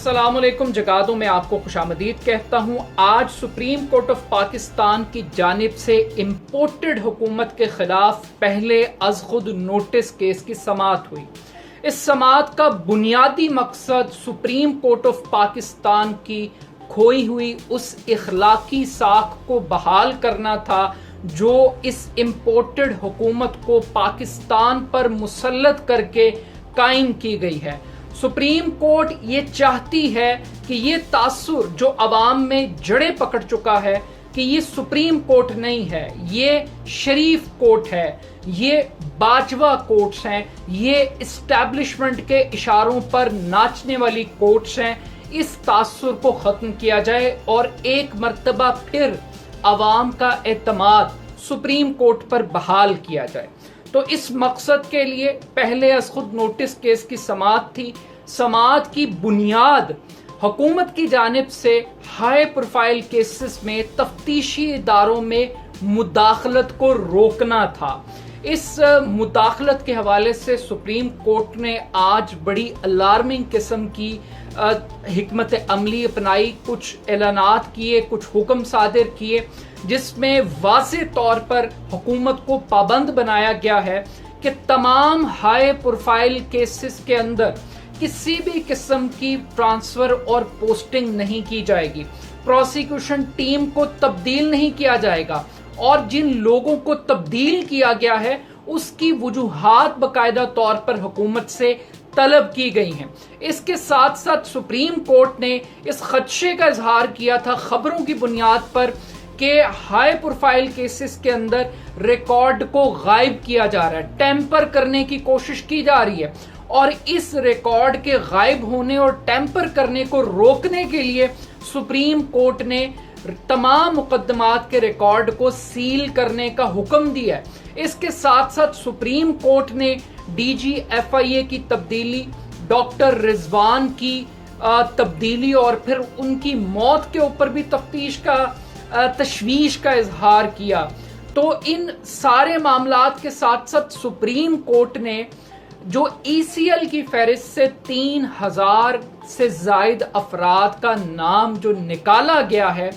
अस्सलाम वालेकुम जगादों में आपको खुशामदीद कहता हूँ। आज सुप्रीम कोर्ट ऑफ पाकिस्तान की जानिब से इम्पोर्टेड हुकूमत के खिलाफ पहले अज खुद नोटिस केस की समाअत हुई। इस समाअत का बुनियादी मकसद सुप्रीम कोर्ट ऑफ पाकिस्तान की खोई हुई उस इखलाकी साख को बहाल करना था जो इस इम्पोर्टेड हुकूमत को पाकिस्तान पर मुसल्लत करके कायम की गई है। सुप्रीम कोर्ट ये चाहती है कि ये तासुर जो अवाम में जड़ें पकड़ चुका है कि ये सुप्रीम कोर्ट नहीं है, ये शरीफ कोर्ट है, ये बाजवा कोर्ट्स हैं, ये इस्टेब्लिशमेंट के इशारों पर नाचने वाली कोर्ट्स हैं, इस तासुर को ख़त्म किया जाए और एक मर्तबा फिर अवाम का एतमाद सुप्रीम कोर्ट पर बहाल किया जाए। तो इस मकसद के लिए पहले अज खुद नोटिस केस की समाअत थी। समाअत की बुनियाद हुकूमत की जानिब से हाई प्रोफाइल केसेस में तफ्तीशी इदारों में मुदाखलत को रोकना था। इस मुदाखलत के हवाले से सुप्रीम कोर्ट ने आज बड़ी अलार्मिंग किस्म की हिकमत अमली अपनाई, कुछ ऐलानात किए, कुछ हुक्म सादिर किए जिसमें वाज़ेह तौर पर हुकूमत को पाबंद बनाया गया है कि तमाम हाई प्रोफाइल केसेस के अंदर किसी भी किस्म की ट्रांसफ़र और पोस्टिंग नहीं की जाएगी, प्रोसिक्यूशन टीम को तब्दील नहीं किया जाएगा और जिन लोगों को तब्दील किया गया है उसकी वजूहात बाकायदा तौर पर हुकूमत से तलब की गई हैं। इसके साथ साथ सुप्रीम कोर्ट ने इस खदशे का इजहार किया था खबरों की बुनियाद पर कि हाई प्रोफाइल केसेस के अंदर रिकॉर्ड को गायब किया जा रहा है, टेम्पर करने की कोशिश की जा रही है और इस रिकॉर्ड के गायब होने और टेम्पर करने को रोकने के लिए सुप्रीम कोर्ट ने तमाम मुकदमात के रिकॉर्ड को सील करने का हुक्म दिया है। इसके साथ साथ सुप्रीम कोर्ट ने डीजी FIA की तब्दीली, डॉक्टर रिजवान की तब्दीली और फिर उनकी मौत के ऊपर भी तफ्तीश का तशवीश का इजहार किया। तो इन सारे मामलात के साथ साथ सुप्रीम कोर्ट ने जो ECL की फहरिस्त से 3000 से जायद अफराद का नाम जो निकाला गया है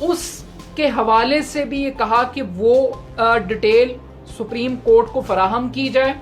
उसके हवाले से भी ये कहा कि वो डिटेल सुप्रीम कोर्ट को फराहम की जाए।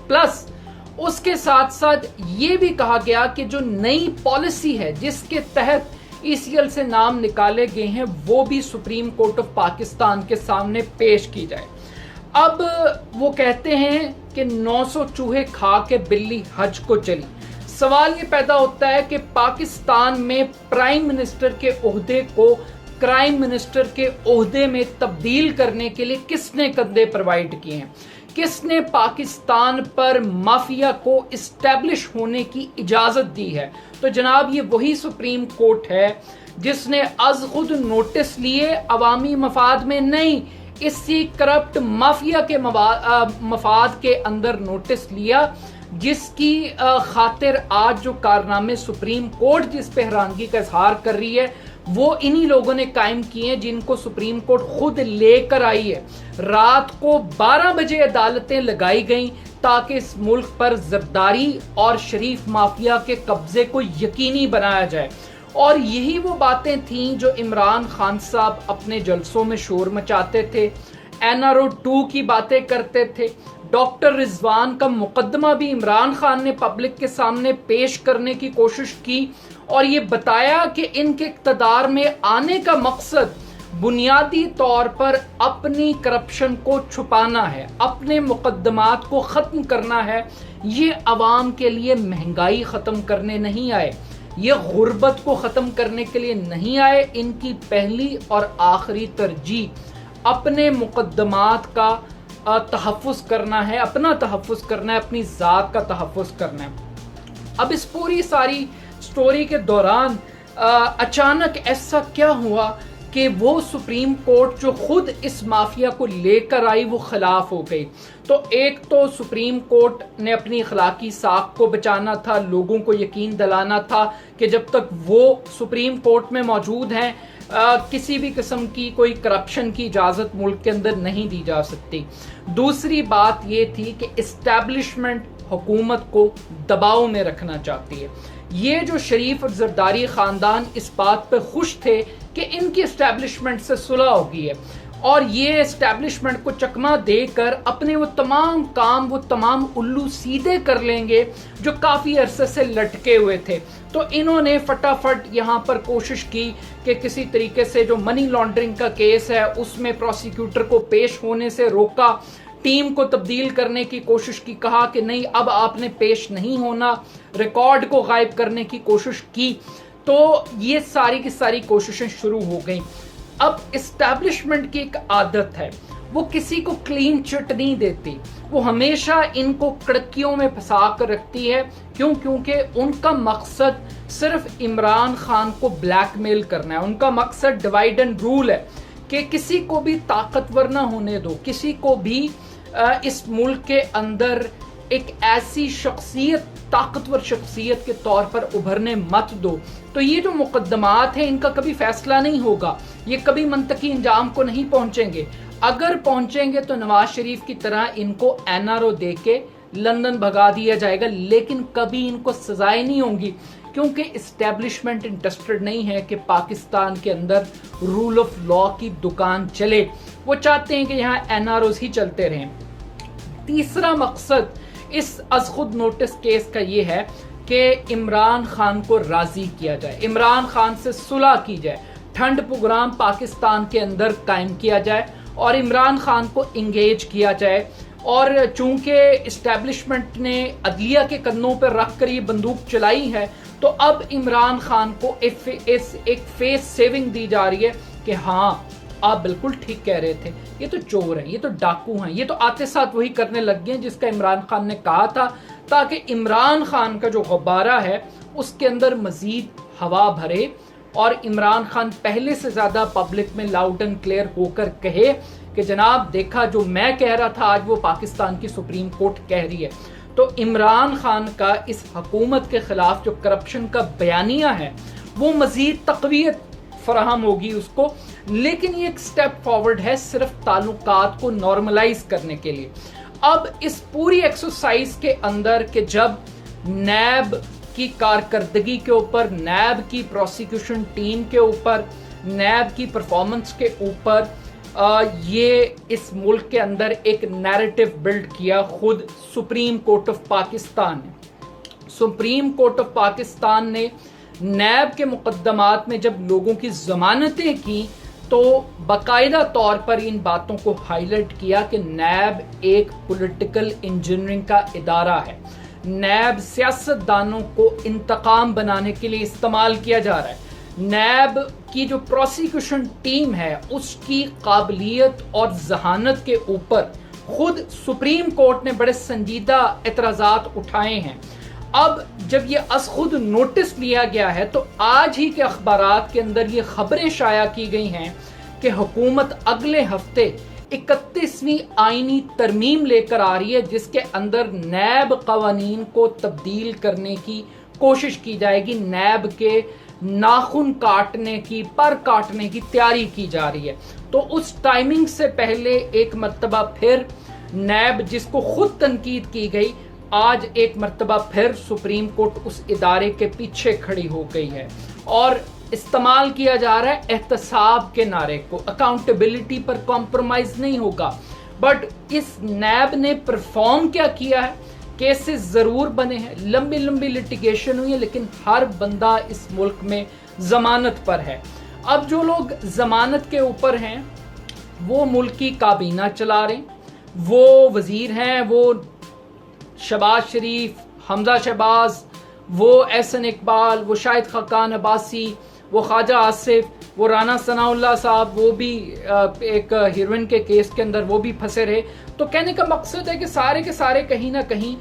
प्लस उसके साथ साथ ये भी कहा गया कि जो नई पॉलिसी है जिसके तहत ECL से नाम निकाले गए हैं वो भी सुप्रीम कोर्ट ऑफ पाकिस्तान के सामने पेश की जाए। अब वो कहते हैं कि 900 चूहे खा के बिल्ली हज को चली। सवाल ये पैदा होता है कि पाकिस्तान में प्राइम मिनिस्टर के ओहदे को क्राइम मिनिस्टर के ओहदे में तब्दील करने के लिए किसने कंधे प्रोवाइड किए हैं, किसने पाकिस्तान पर माफिया को इस्टेब्लिश होने की इजाजत दी है। तो जनाब ये वही सुप्रीम कोर्ट है जिसने अज खुद नोटिस लिए अवामी मफाद में नहीं, इसी करप्ट माफिया के मफाद के अंदर नोटिस लिया, जिसकी खातिर आज जो कारनामे सुप्रीम कोर्ट जिस पे हैरानगी का इजहार कर रही है वो इन्हीं लोगों ने कायम किए हैं जिनको सुप्रीम कोर्ट खुद लेकर आई है। रात को 12 बजे अदालतें लगाई गईं ताकि इस मुल्क पर जरदारी और शरीफ माफिया के कब्जे को यकीनी बनाया जाए। और यही वो बातें थीं जो इमरान खान साहब अपने जलसों में शोर मचाते थे, NRO 2 की बातें करते थे, डॉक्टर रिजवान का मुकदमा भी इमरान खान ने पब्लिक के सामने पेश करने की कोशिश की और ये बताया कि इनके इक़्तिदार में आने का मकसद बुनियादी तौर पर अपनी करप्शन को छुपाना है, अपने मुकदमात को ख़त्म करना है। ये अवाम के लिए महंगाई ख़त्म करने नहीं आए, ये गुर्बत को ख़त्म करने के लिए नहीं आए। इनकी पहली और आखिरी तरजीह अपने मुकदमात का तहफ़्फ़ुज़ करना है, अपना तहफ़्फ़ुज़ करना है, अपनी ज़ात का तहफ़्फ़ुज़ करना है। अब इस पूरी सारी स्टोरी के दौरान अचानक ऐसा क्या हुआ कि वो सुप्रीम कोर्ट जो खुद इस माफिया को लेकर आई वो खिलाफ हो गई। तो एक तो सुप्रीम कोर्ट ने अपनी अखलाकी साख को बचाना था, लोगों को यकीन दिलाना था कि जब तक वो सुप्रीम कोर्ट में मौजूद हैं किसी भी किस्म की कोई करप्शन की इजाज़त मुल्क के अंदर नहीं दी जा सकती। दूसरी बात ये थी कि इस्टेब्लिशमेंट हुकूमत को दबाव में रखना चाहती है یہ جو شریف اور زرداری خاندان اس بات پہ خوش تھے کہ ان کی اسٹیبلشمنٹ سے صلح ہوگی ہے، اور یہ اسٹیبلشمنٹ کو چکما دے کر اپنے وہ تمام کام، وہ تمام الو سیدھے کر لیں گے جو کافی عرصے سے لٹکے ہوئے تھے۔ تو انہوں نے فٹافٹ یہاں پر کوشش کی کہ کسی طریقے سے جو منی لانڈرنگ کا کیس ہے اس میں پروسیکیوٹر کو پیش ہونے سے روکا، ٹیم کو تبدیل کرنے کی کوشش کی، کہا کہ نہیں اب آپ نے پیش نہیں ہونا، ریکارڈ کو غائب کرنے کی کوشش کی۔ تو یہ ساری کی ساری کوششیں شروع ہو گئیں۔ اب اسٹیبلشمنٹ کی ایک عادت ہے، وہ کسی کو کلین چٹ نہیں دیتی، وہ ہمیشہ ان کو کڑکیوں میں پھنسا کر رکھتی ہے۔ کیونکہ ان کا مقصد صرف عمران خان کو بلیک میل کرنا ہے، ان کا مقصد ڈیوائیڈ اینڈ رول ہے کہ کسی کو بھی طاقتور نہ ہونے دو، کسی کو بھی اس ملک کے اندر ایک ایسی شخصیت، طاقتور شخصیت کے طور پر ابھرنے مت دو۔ تو یہ جو مقدمات ہیں ان کا کبھی فیصلہ نہیں ہوگا، یہ کبھی منطقی انجام کو نہیں پہنچیں گے۔ اگر پہنچیں گے تو نواز شریف کی طرح ان کو NRO دے کے لندن بھگا دیا جائے گا، لیکن کبھی ان کو سزائیں نہیں ہوں گی، کیونکہ اسٹیبلشمنٹ انٹرسٹڈ نہیں ہے کہ پاکستان کے اندر رول آف لا کی دکان چلے، وہ چاہتے ہیں کہ یہاں NROs ہی چلتے رہیں۔ تیسرا مقصد اس از خود نوٹس کیس کا یہ ہے کہ عمران خان کو راضی کیا جائے، عمران خان سے صلح کی جائے، ٹھنڈ پروگرام پاکستان کے اندر قائم کیا جائے اور عمران خان کو انگیج کیا جائے۔ اور چونکہ اسٹیبلشمنٹ نے عدلیہ کے کندھوں پر رکھ کر یہ بندوق چلائی ہے، تو اب عمران خان کو ایک فیس سیونگ دی جا رہی ہے کہ ہاں آپ بالکل ٹھیک کہہ رہے تھے، یہ تو چور ہیں، یہ تو ڈاکو ہیں، یہ تو آتے ساتھ وہی کرنے لگ گئے ہیں جس کا عمران خان نے کہا تھا، تاکہ عمران خان کا جو غبارہ ہے اس کے اندر مزید ہوا بھرے اور عمران خان پہلے سے زیادہ پبلک میں لاؤڈ اینڈ کلیئر ہو کر کہے کہ جناب دیکھا جو میں کہہ رہا تھا آج وہ پاکستان کی سپریم کورٹ کہہ رہی ہے۔ تو عمران خان کا اس حکومت کے خلاف جو کرپشن کا بیانیہ ہے وہ مزید تقویت فراہم ہوگی اس کو، لیکن یہ ایک سٹیپ فارورڈ ہے صرف تعلقات کو نارملائز کرنے کے لیے۔ اب اس پوری ایکسرسائز کے اندر کہ جب نیب کی کارکردگی کے اوپر، نیب کی پروسیکیوشن ٹیم کے اوپر، نیب کی پرفارمنس کے اوپر یہ اس ملک کے اندر ایک نیریٹو بلڈ کیا خود سپریم کورٹ آف پاکستان نے۔ سپریم کورٹ آف پاکستان نے نیب کے مقدمات میں جب لوگوں کی ضمانتیں کی تو باقاعدہ طور پر ان باتوں کو ہائی لائٹ کیا کہ نیب ایک پولیٹیکل انجینئرنگ کا ادارہ ہے، نیب سیاست دانوں کو انتقام بنانے کے لیے استعمال کیا جا رہا ہے، نیب کی جو پروسیکیوشن ٹیم ہے اس کی قابلیت اور ذہانت کے اوپر خود سپریم کورٹ نے بڑے سنجیدہ اعتراضات اٹھائے ہیں۔ اب جب یہ از خود نوٹس لیا گیا ہے تو آج ہی کے اخبارات کے اندر یہ خبریں شائع کی گئی ہیں کہ حکومت اگلے ہفتے 31ویں آئینی ترمیم لے کر آ رہی ہے جس کے اندر نیب قوانین کو تبدیل کرنے کی کوشش کی جائے گی، نیب کے ناخن کاٹنے کی، پر کاٹنے کی تیاری کی جا رہی ہے۔ تو اس ٹائمنگ سے پہلے ایک مرتبہ پھر نیب جس کو خود تنقید کی گئی، آج ایک مرتبہ پھر سپریم کورٹ اس ادارے کے پیچھے کھڑی ہو گئی ہے اور استعمال کیا جا رہا ہے احتساب کے نعرے کو، اکاؤنٹیبلٹی پر کمپرومائز نہیں ہوگا۔ بٹ اس نیب نے پرفارم کیا کیا ہے؟ کیسز ضرور بنے ہیں، لمبی لمبی لٹیگیشن ہوئی ہے، لیکن ہر بندہ اس ملک میں ضمانت پر ہے۔ اب جو لوگ ضمانت کے اوپر ہیں وہ ملک کی کابینہ چلا رہے ہیں، وہ وزیر ہیں، وہ شہباز شریف، حمزہ شہباز، وہ احسن اقبال، وہ شاہد خاقان عباسی، وہ خواجہ آصف، وہ رانا ثناء اللہ صاحب، وہ بھی ایک ہیروئن کے کیس کے اندر وہ بھی پھنسے رہے۔ تو کہنے کا مقصد ہے کہ سارے کے سارے کہیں نہ کہیں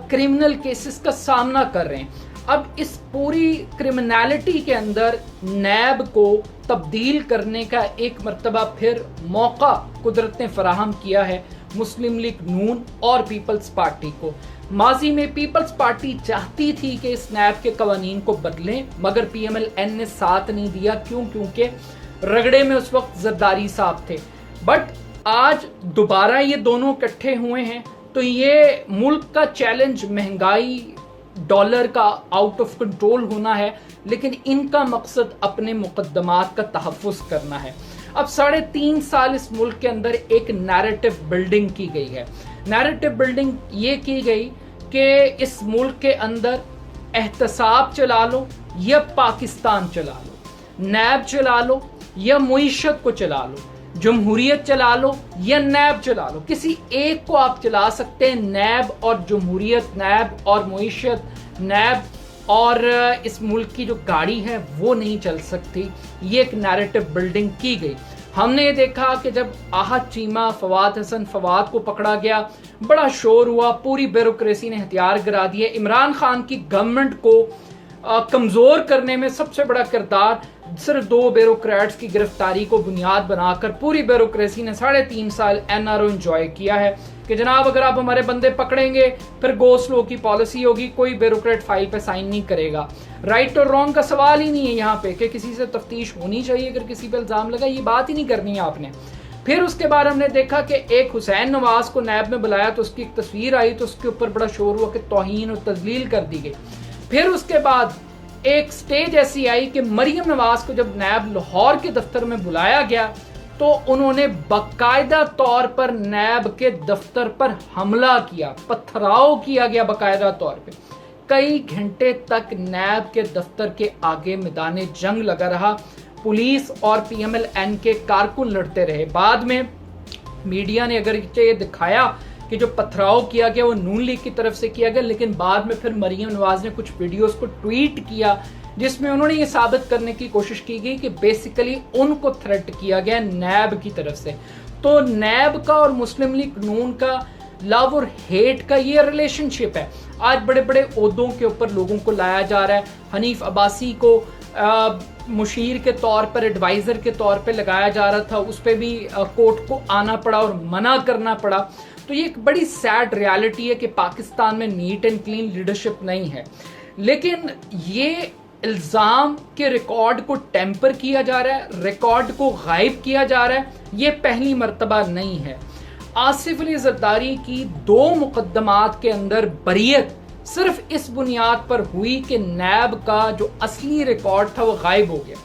کرمنل کیسز کا سامنا کر رہے ہیں۔ اب اس پوری کرمنالٹی کے اندر نیب کو تبدیل کرنے کا ایک مرتبہ پھر موقع قدرت نے فراہم کیا ہے مسلم لیگ نون اور پیپلز پارٹی کو۔ ماضی میں پیپلز پارٹی چاہتی تھی کہ اس نیب کے قوانین کو بدلیں، مگر پی ایم ایل این نے ساتھ نہیں دیا، کیونکہ رگڑے میں اس وقت زرداری صاحب تھے۔ بٹ آج دوبارہ یہ دونوں اکٹھے ہوئے ہیں تو یہ ملک کا چیلنج، مہنگائی، डॉलर का आउट ऑफ कंट्रोल होना है, लेकिन इनका मकसद अपने मुकद्दमात का तहफ़्फ़ुज़ करना है। अब 3.5 साल इस मुल्क के अंदर एक नैरेटिव बिल्डिंग की गई है। नैरेटिव बिल्डिंग ये की गई कि इस मुल्क के अंदर एहतसाब चला लो या पाकिस्तान चला लो, नैब चला लो या मुईशत को चला लो, जमहूरियत चला लो या नैब चला लो, किसी एक को आप चला सकते हैं। नैब और जमहूरियत, नैब और मुईशत, नैब और इस मुल्क की जो गाड़ी है वो नहीं चल सकती। ये एक नैरेटिव बिल्डिंग की गई। हमने ये देखा कि जब आहत चीमा फवाद हसन फवाद को पकड़ा गया, बड़ा शोर हुआ, पूरी ब्यूरोक्रेसी ने हथियार गिरा दिए। इमरान खान की गवर्नमेंट को कमज़ोर करने में सबसे बड़ा किरदार सिर्फ 2 ब्यूरोक्रेट्स की गिरफ्तारी को बुनियाद बनाकर पूरी ब्यूरोक्रेसी ने 3.5 साल एनआरओ एंजॉय किया है कि जनाब अगर आप हमारे बंदे पकड़ेंगे फिर गो स्लो की पॉलिसी होगी, कोई ब्यूरोक्रेट फाइल पे साइन नहीं करेगा। राइट और रॉन्ग का सवाल ही नहीं है यहाँ पे कि किसी से तफ्तीश होनी चाहिए अगर किसी पे इल्ज़ाम लगा, ये बात ही नहीं करनी है आपने। फिर उसके बाद हमने देखा कि एक हुसैन नवाज को नैब में बुलाया तो उसकी एक तस्वीर आई तो उसके ऊपर बड़ा शोर हुआ कि तौहीन और तजलील कर दी गई। फिर उसके बाद एक स्टेज ऐसी आई कि मरियम नवाज को जब नैब लाहौर के दफ्तर में बुलाया गया तो उन्होंने बाकायदा तौर पर नैब के दफ्तर पर हमला किया, पथराव किया गया बाकायदा तौर पे। कई घंटे तक नैब के दफ्तर के आगे मैदान जंग लगा रहा, पुलिस और PMLN के कारकुन लड़ते रहे। बाद में मीडिया ने अगर ये दिखाया कि जो पथराव किया गया वो नून लीग की तरफ से किया गया, लेकिन बाद में फिर मरियम नवाज ने कुछ वीडियोस को ट्वीट किया जिसमें उन्होंने ये साबित करने की कोशिश की गई कि बेसिकली उनको थ्रेट किया गया नैब की तरफ से। तो नैब का और मुस्लिम लीग नून का लव और हेट का ये रिलेशनशिप है। आज बड़े बड़े ओहदों के ऊपर लोगों को लाया जा रहा है। हनीफ अब्बासी को मुशीर के तौर पर, एडवाइज़र के तौर पे लगाया जा रहा था, उस पर भी कोर्ट को आना पड़ा और मना करना पड़ा। तो ये एक बड़ी सैड रियलिटी है कि पाकिस्तान में नीट एंड क्लीन लीडरशिप नहीं है। लेकिन ये इल्ज़ाम के रिकॉर्ड को टेम्पर किया जा रहा है, रिकॉर्ड को गायब किया जा रहा है, ये पहली मर्तबा नहीं है। आसिफ अली जरदारी की 2 मुकद्दमात के अंदर बरीयत सिर्फ इस बुनियाद पर हुई कि नैब का जो असली रिकॉर्ड था वो गायब हो गया।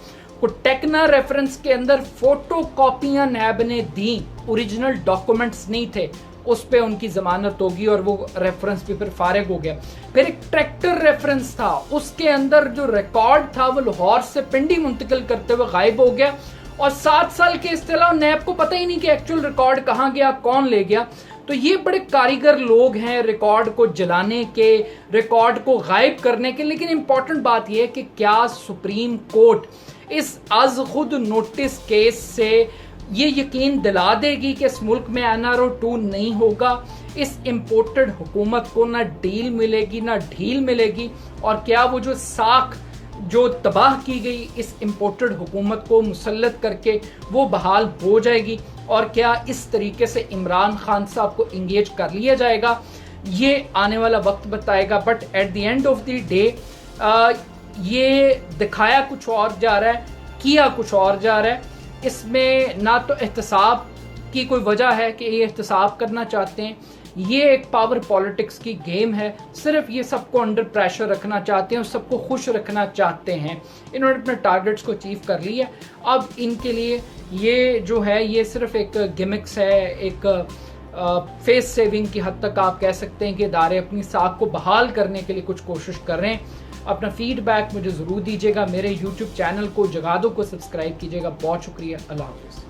को टेक्ना रेफरेंस के अंदर फोटो कॉपियां नैब ने दी, ओरिजिनल डॉक्यूमेंट्स नहीं थे, उस पे उनकी जमानत होगी और वो रेफरेंस भी फिर फारिग हो गया। फिर एक ट्रैक्टर रेफरेंस था, उसके अंदर जो रिकॉर्ड था वो लाहौर से पिंडी मुंतकिल करते हुए गायब हो गया और 7 साल के इस्तेलाह नैब को पता ही नहीं कि एक्चुअल रिकॉर्ड कहाँ गया, कौन ले गया। तो ये बड़े कारीगर लोग हैं रिकॉर्ड को जलाने के, रिकॉर्ड को गायब करने के। लेकिन इंपॉर्टेंट बात यह है कि क्या सुप्रीम कोर्ट इस आज खुद नोटिस केस से ये यकीन दिला देगी कि इस मुल्क में NRO 2 नहीं होगा, इस इम्पोर्टेड हुकूमत को ना डील मिलेगी ना ढील मिलेगी, और क्या वो जो साख जो तबाह की गई इस इम्पोर्टेड हुकूमत को मुसल्लत करके वो बहाल हो जाएगी, और क्या इस तरीके से इमरान खान साहब को इंगेज कर लिया जाएगा, ये आने वाला वक्त बताएगा। But at the end of the day ये दिखाया कुछ और जा रहा है, किया कुछ और जा रहा है। इसमें ना तो एहतसाब की कोई वजह है कि ये एहतसाब करना चाहते हैं, ये एक पावर पॉलिटिक्स की गेम है, सिर्फ ये सबको अंडर प्रेशर रखना चाहते हैं और सबको खुश रखना चाहते हैं। इन्होंने अपने टारगेट्स को अचीव कर लिया, अब इनके लिए ये जो है ये सिर्फ एक गिमिक्स है, एक फेस सेविंग की हद तक आप कह सकते हैं कि इदारे अपनी साख को बहाल करने के लिए कुछ कोशिश कर रहे हैं। अपना फीडबैक मुझे ज़रूर दीजिएगा, मेरे YouTube चैनल को जगादो को सब्सक्राइब कीजिएगा। बहुत शुक्रिया, अल्लाह हाफ़िज़।